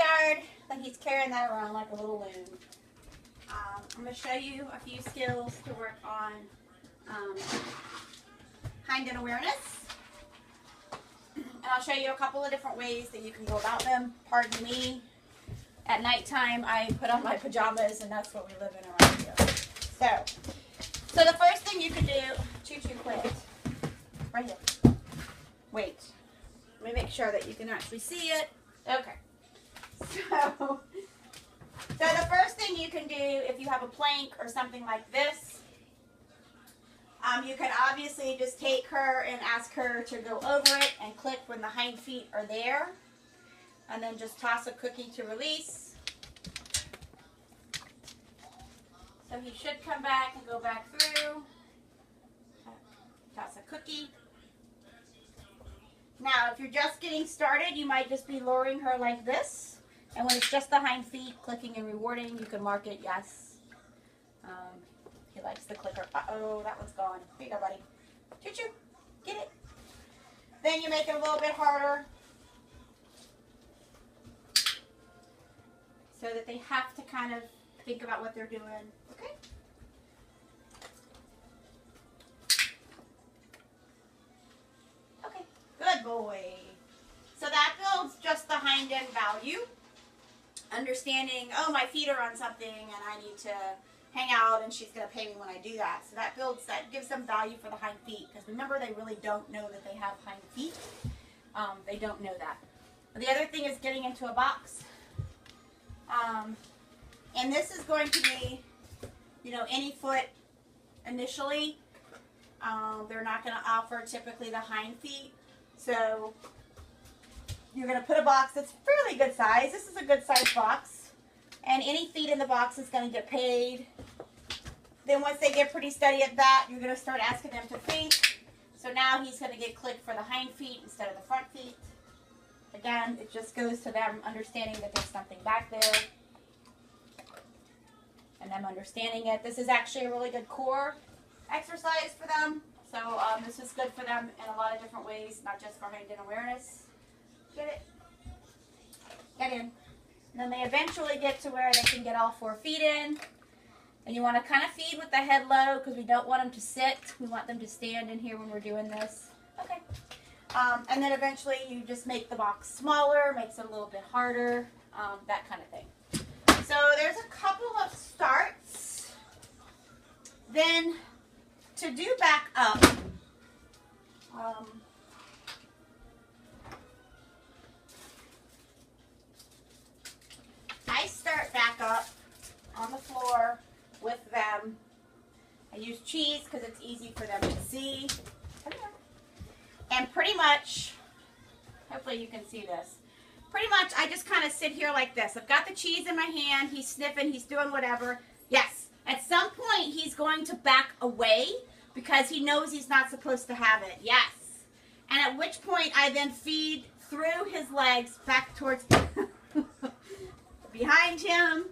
guard, like he's carrying that around like a little loon. I'm going to show you a few skills to work on hind end awareness. And I'll show you a couple of different ways that you can go about them. Pardon me. At nighttime, I put on my pajamas, and that's what we live in around here. So the first thing you can do, choo-choo quit, right here. Wait. Let me make sure that you can actually see it. Okay. So the first thing you can do, if you have a plank or something like this, you can obviously just take her and ask her to go over it and click when the hind feet are there. And then just toss a cookie to release. So he should come back and go back through. Toss a cookie. Now, if you're just getting started, you might just be luring her like this. And when it's just the hind feet, clicking and rewarding, you can mark it yes. He likes the clicker. Uh-oh, that one's gone. Here you go, buddy. Choo-choo. Get it. Then you make it a little bit harder, so that they have to kind of think about what they're doing. Okay? Okay, good boy. So that builds just the hind end value. Understanding, oh, my feet are on something and I need to hang out and she's going to pay me when I do that. So that gives them value for the hind feet. Because remember, they really don't know that they have hind feet. They don't know that. The other thing is getting into a box. And this is going to be, any foot initially. They're not going to offer typically the hind feet. So you're going to put a box that's fairly good size. This is a good size box. And any feet in the box is going to get paid. Then once they get pretty steady at that, you're going to start asking them to think. So now he's going to get clicked for the hind feet instead of the front feet. Again, it just goes to them understanding that there's something back there. And them understanding it. This is actually a really good core exercise for them. So this is good for them in a lot of different ways, not just for hind end awareness. Get it. Get in. And then they eventually get to where they can get all 4 feet in. And you want to kind of feed with the head low because we don't want them to sit. We want them to stand in here when we're doing this. Okay. And then eventually you just make the box smaller, makes it a little bit harder, that kind of thing. So there's a couple of starts. Then to do back up, I start back up on the floor with them. I use cheese because it's easy for them to see. And pretty much, hopefully you can see this. Pretty much I just kind of sit here like this. I've got the cheese in my hand. He's sniffing. He's doing whatever. Yes. At some point he's going to back away because he knows he's not supposed to have it. Yes. And at which point I then feed through his legs back towards behind him,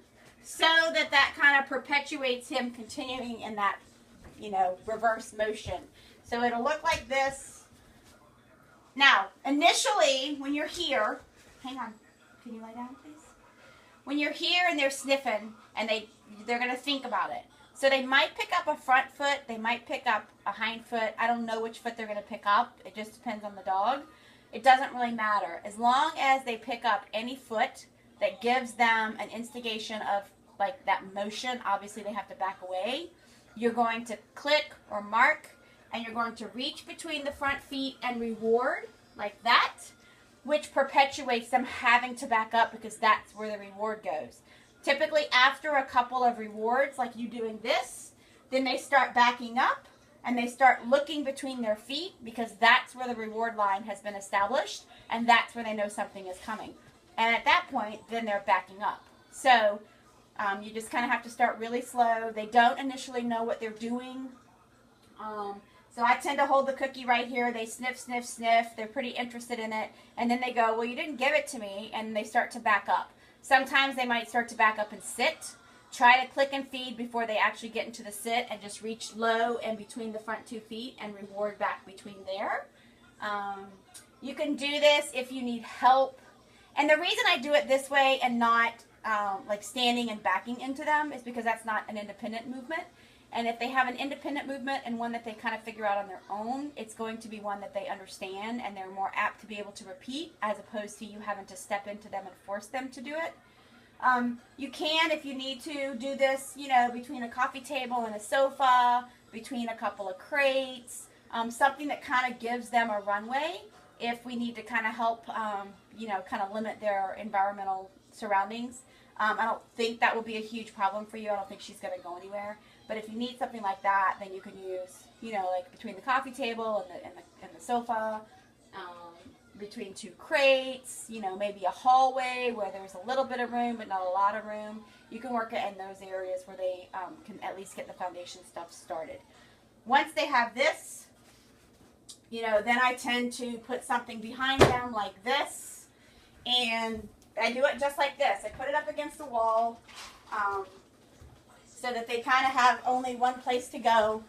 so that kind of perpetuates him continuing in that, reverse motion. So it'll look like this. Now, initially, when you're here, hang on, can you lie down, please? When you're here and they're sniffing, and they're going to think about it. So they might pick up a front foot, they might pick up a hind foot. I don't know which foot they're going to pick up. It just depends on the dog. It doesn't really matter. As long as they pick up any foot that gives them an instigation of like that motion, obviously they have to back away. You're going to click or mark, and you're going to reach between the front feet and reward like that, which perpetuates them having to back up because that's where the reward goes. Typically after a couple of rewards, like you doing this, then they start backing up and they start looking between their feet because that's where the reward line has been established, and that's where they know something is coming. And at that point, then they're backing up. So you just kind of have to start really slow. They don't initially know what they're doing. So I tend to hold the cookie right here. They sniff, sniff, sniff. They're pretty interested in it. And then they go, well, you didn't give it to me. And they start to back up. Sometimes they might start to back up and sit. Try to click and feed before they actually get into the sit, and just reach low and between the front 2 feet and reward back between there. You can do this if you need help. And the reason I do it this way and not like standing and backing into them is because that's not an independent movement. And if they have an independent movement and one that they kind of figure out on their own, it's going to be one that they understand and they're more apt to be able to repeat, as opposed to you having to step into them and force them to do it. You can, if you need to, do this, you know, between a coffee table and a sofa, between a couple of crates, something that kind of gives them a runway if we need to kind of help, you know, kind of limit their environmental surroundings. I don't think that will be a huge problem for you. I don't think she's going to go anywhere. But if you need something like that, then you can use, you know, like between the coffee table and the sofa, between two crates, you know, maybe a hallway where there's a little bit of room but not a lot of room. You can work it in those areas where they can at least get the foundation stuff started. Once they have this, you know, then I tend to put something behind them like this, and I do it just like this. I put it up against the wall so that they kind of have only one place to go.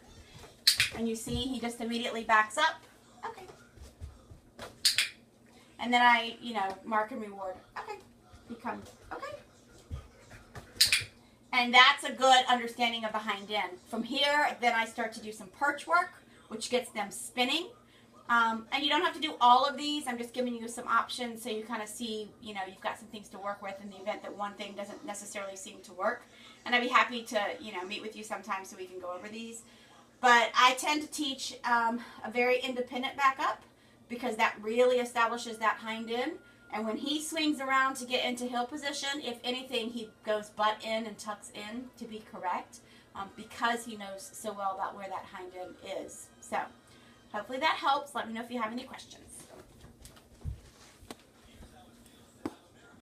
And you see, he just immediately backs up. Okay. And then I, you know, mark and reward. Okay. He comes. Okay. And that's a good understanding of the hind end. From here, then I start to do some perch work, which gets them spinning. And you don't have to do all of these. I'm just giving you some options so you kind of see, you know, you've got some things to work with in the event that one thing doesn't necessarily seem to work. And I'd be happy to, you know, meet with you sometime so we can go over these. But I tend to teach a very independent backup because that really establishes that hind end. And when he swings around to get into heel position, if anything, he goes butt in and tucks in to be correct because he knows so well about where that hind end is. So hopefully that helps. Let me know if you have any questions.